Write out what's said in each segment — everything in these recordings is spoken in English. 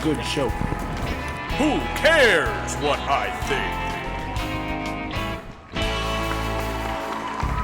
Good show. Who cares what I think?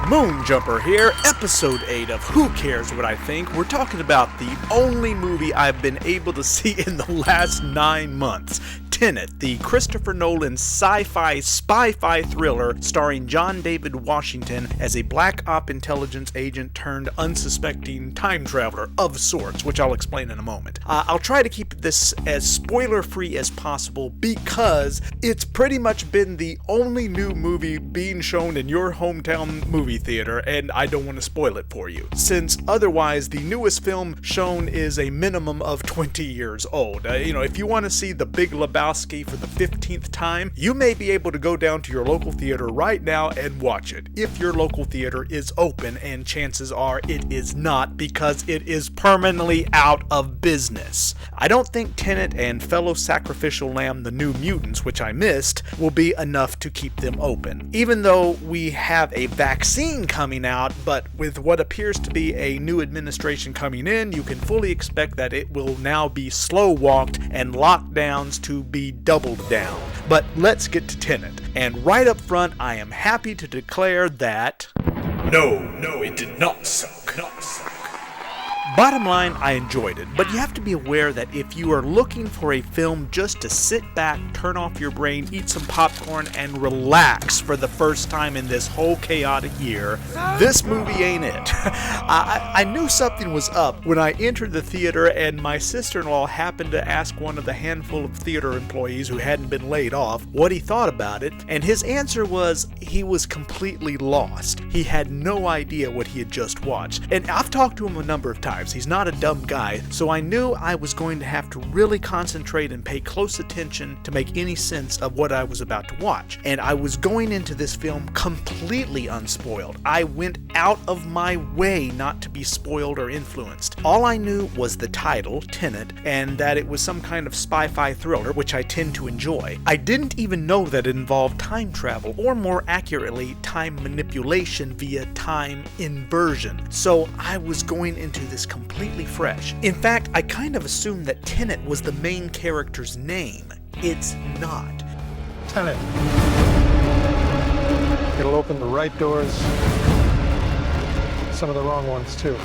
Moonjumper here, episode 8 of Who Cares What I Think. We're talking about the only movie I've been able to see in the last 9 months. Tenet, the Christopher Nolan sci-fi spy-fi thriller starring John David Washington as a black op intelligence agent turned unsuspecting time traveler of sorts, which I'll explain in a moment. I'll try to keep this as spoiler-free as possible because it's pretty much been the only new movie being shown in your hometown movie theater, and I don't want to spoil it for you, since otherwise the newest film shown is a minimum of 20 years old. If you want to see The Big Lebowski for the 15th time, you may be able to go down to your local theater right now and watch it, if your local theater is open, and chances are it is not because it is permanently out of business. I don't think Tenet and fellow Sacrificial Lamb The New Mutants, which I missed, will be enough to keep them open. Even though we have a vaccine coming out, but with what appears to be a new administration coming in, you can fully expect that it will now be slow-walked and lockdowns to be doubled down. But let's get to Tenet. And right up front, I am happy to declare that No, it did not suck. bottom line, I enjoyed it, but you have to be aware that if you are looking for a film just to sit back, turn off your brain, eat some popcorn, and relax for the first time in this whole chaotic year, this movie ain't it. I knew something was up when I entered the theater and my sister-in-law happened to ask one of the handful of theater employees who hadn't been laid off what he thought about it, and his answer was he was completely lost. He had no idea what he had just watched, and I've talked to him a number of times. He's not a dumb guy, so I knew I was going to have to really concentrate and pay close attention to make any sense of what I was about to watch. And I was going into this film completely unspoiled. I went out of my way not to be spoiled or influenced. All I knew was the title, Tenet, and that it was some kind of spy-fi thriller, which I tend to enjoy. I didn't even know that it involved time travel, or more accurately, time manipulation via time inversion. So I was going into this completely fresh. In fact, I kind of assumed that Tenet was the main character's name. It's not. Tenet. It'll open the right doors, some of the wrong ones too.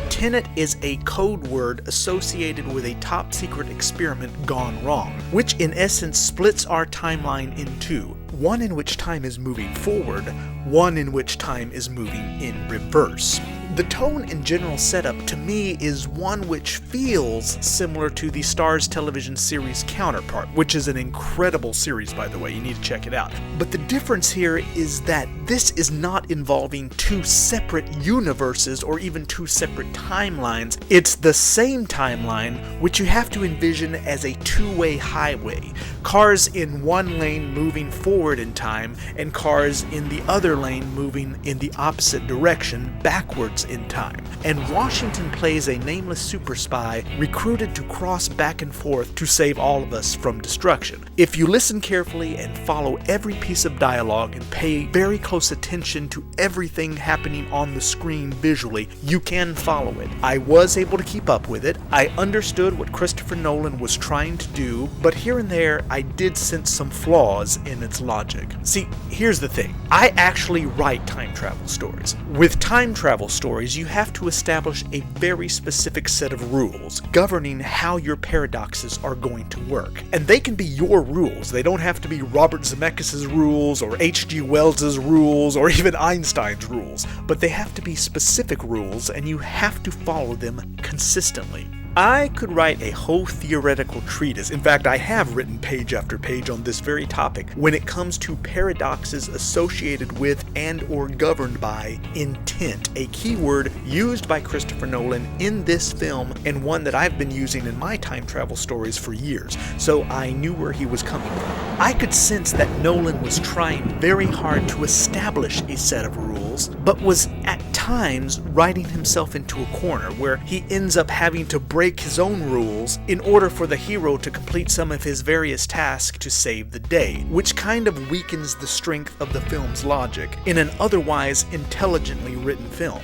Tenet is a code word associated with a top-secret experiment gone wrong, which in essence splits our timeline in two. One in which time is moving forward, one in which time is moving in reverse. The tone and general setup to me is one which feels similar to the Starz television series counterpart, which is an incredible series, by the way. You need to check it out. But the difference here is that this is not involving two separate universes or even two separate timelines. It's the same timeline, which you have to envision as a two-way highway. Cars in one lane moving forward in time, and cars in the other lane moving in the opposite direction, backwards in time. And Washington plays a nameless super spy recruited to cross back and forth to save all of us from destruction. If you listen carefully and follow every piece of dialogue and pay very close attention to everything happening on the screen visually, you can follow it. I was able to keep up with it. I understood what Christopher Nolan was trying to do, but here and there I did sense some flaws in its logic. See, here's the thing. I actually write time travel stories. With time travel stories, you have to establish a very specific set of rules governing how your paradoxes are going to work. And they can be your rules. They don't have to be Robert Zemeckis' rules or H.G. Wells' rules or even Einstein's rules, but they have to be specific rules and you have to follow them consistently. I could write a whole theoretical treatise, in fact I have written page after page on this very topic, when it comes to paradoxes associated with and or governed by intent, a keyword used by Christopher Nolan in this film and one that I've been using in my time travel stories for years, so I knew where he was coming from. I could sense that Nolan was trying very hard to establish a set of rules, but was at times writing himself into a corner where he ends up having to break his own rules in order for the hero to complete some of his various tasks to save the day, which kind of weakens the strength of the film's logic in an otherwise intelligently written film.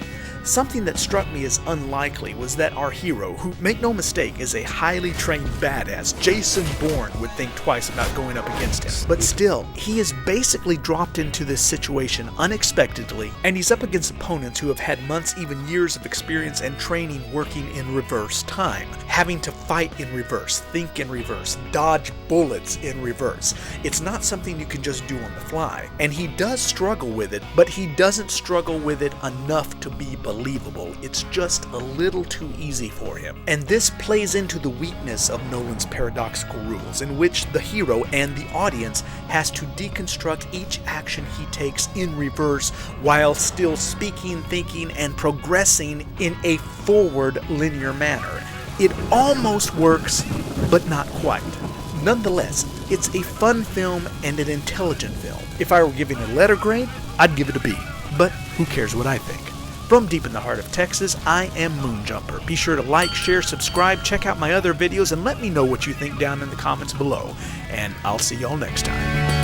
Something that struck me as unlikely was that our hero, who, make no mistake, is a highly trained badass, Jason Bourne, would think twice about going up against him. But still, he is basically dropped into this situation unexpectedly, and he's up against opponents who have had months, even years of experience and training working in reverse time, having to fight in reverse, think in reverse, dodge bullets in reverse. It's not something you can just do on the fly, and he does struggle with it, but he doesn't struggle with it enough to be believable. It's just a little too easy for him. And this plays into the weakness of Nolan's paradoxical rules, in which the hero and the audience has to deconstruct each action he takes in reverse while still speaking, thinking, and progressing in a forward linear manner. It almost works, but not quite. Nonetheless, it's a fun film and an intelligent film. If I were giving a letter grade, I'd give it a B. But who cares what I think? From deep in the heart of Texas, I am Moonjumper. Be sure to like, share, subscribe, check out my other videos, and let me know what you think down in the comments below. And I'll see y'all next time.